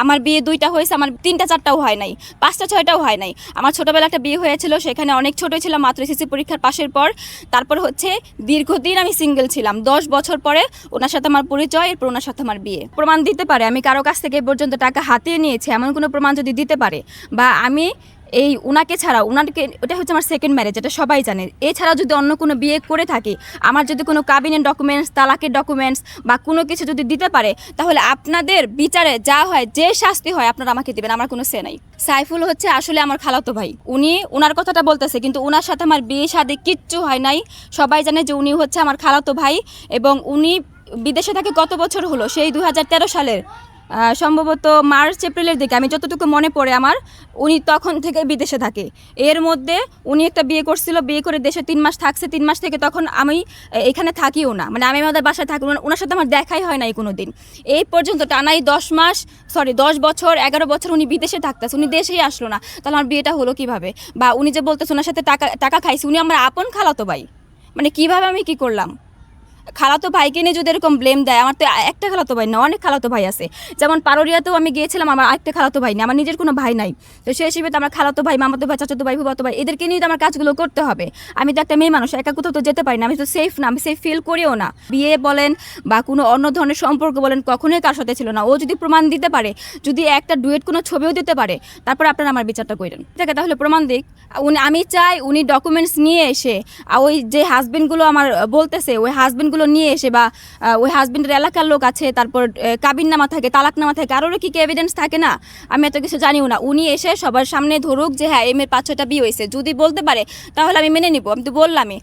আমার বিয়ে 2টা হয়েছে, আমার 3টা 4টাও হয় নাই, 5টা 6টাও হয় নাই। আমার ছোটোবেলা একটা বিয়ে হয়েছিল, সেখানে অনেক ছোটোই ছিলাম, মাত্র এসএসসি পরীক্ষার পাশের পর। তারপর হচ্ছে দীর্ঘদিন আমি সিঙ্গেল ছিলাম, 10 বছর পরে ওনার সাথে আমার পরিচয়, এরপর ওনার সাথে আমার বিয়ে। প্রমাণ দিতে পারে আমি কারো কাছ থেকে এ পর্যন্ত টাকা হাতিয়ে নিয়েছি, এমন কোনো প্রমাণ যদি দিতে পারে, বা আমি এই উনাকে ছাড়া, উনাকে, ওটা হচ্ছে আমার সেকেন্ড ম্যারেজ, এটা সবাই জানে, এছাড়া যদি অন্য কোনো বিয়ে করে থাকি, আমার যদি কোনো কাবিনের ডকুমেন্টস, তালাকের ডকুমেন্টস বা কোনো কিছু যদি দিতে পারে, তাহলে আপনাদের বিচারে যা হয়, যে শাস্তি হয় আপনারা আমাকে দিবেন, আমার কোনো সে নাই। সাইফুল হচ্ছে আসলে আমার খালাতো ভাই, উনি ওনার কথাটা বলতেছে, কিন্তু ওনার সাথে আমার বিয়ে শাদী কিচ্ছু হয় নাই। সবাই জানে যে উনি হচ্ছে আমার খালাতো ভাই, এবং উনি বিদেশে থাকে কত বছর হলো, সেই 2013 সালের সম্ভবত মার্চ এপ্রিলের দিকে, আমি যতটুকু মনে পড়ে আমার, উনি তখন থেকে বিদেশে থাকে। এর মধ্যে উনি একটা বিয়ে করছিল, বিয়ে করে দেশে 3 মাস থাকছে, 3 মাস থেকে তখন আমি এখানে থাকিও না, মানে আমি আমাদের বাসায় থাকি, ওনার সাথে আমার দেখাই হয় নাই কোনো দিন। এই পর্যন্ত টানাই 10 বছর 11 বছর উনি বিদেশে থাকতেছে, উনি দেশেই আসলো না, তাহলে আমার বিয়েটা হলো কিভাবে? বা উনি যে বলতেছে ওনার সাথে টাকা খাইছি, উনি আমার আপন খালাতো ভাই, মানে কিভাবে আমি কি করলাম? খালাতো ভাইকে নিয়ে যদি এরকম ব্লেম দেয়, আমার তো একটা খালাতো ভাই না, অনেক খালাতো ভাই আছে। যেমন পারুরিয়াতেও আমি গিয়েছিলাম, আমার আরেকটা খালাতো ভাই নেই, আমার নিজের কোনো ভাই নাই। তো সেই হিসেবে তো আমার খালাতো ভাই, মামাতো ভাই, চাচাতো ভাই, ফুফাতো ভাই, এদেরকে নিয়ে তো আমার কাজগুলো করতে হবে। আমি তো একটা মেয়ে মানুষ, একা কোথাও তো যেতে পারি না, আমি তো সেফ না, আমি সেফ ফিল করিও না। বিয়ে বলেন বা কোনো অন্য ধরনের সম্পর্ক বলেন, কখনোই কার সাথে ছিল না। ও যদি প্রমাণ দিতে পারে, যদি একটা ডুয়েট কোনো ছবিও দিতে পারে, তারপর আপনারা আমার বিচারটা করেন, ঠিক আছে? তাহলে প্রমাণ দিক। আমি চাই উনি ডকুমেন্টস নিয়ে এসে, ওই যে হাজবেন্ডগুলো আমার বলতেছে, ওই হাজবেন্ডগুলো নিয়ে এসে, বা ওই হাজবেন্ডের এলাকার লোক আছে, তারপর কাবিননামা থাকে, তালাকনামা থাকে, আরও কি এভিডেন্স থাকে না? আমি এত কিছু জানিও না। উনি এসে সবার সামনে ধরুক যে হ্যাঁ, এই মেয়ের 5-6টা বিয়ে হয়েছে, যদি বলতে পারে তাহলে আমি মেনে নিব। আমি তো বললামই।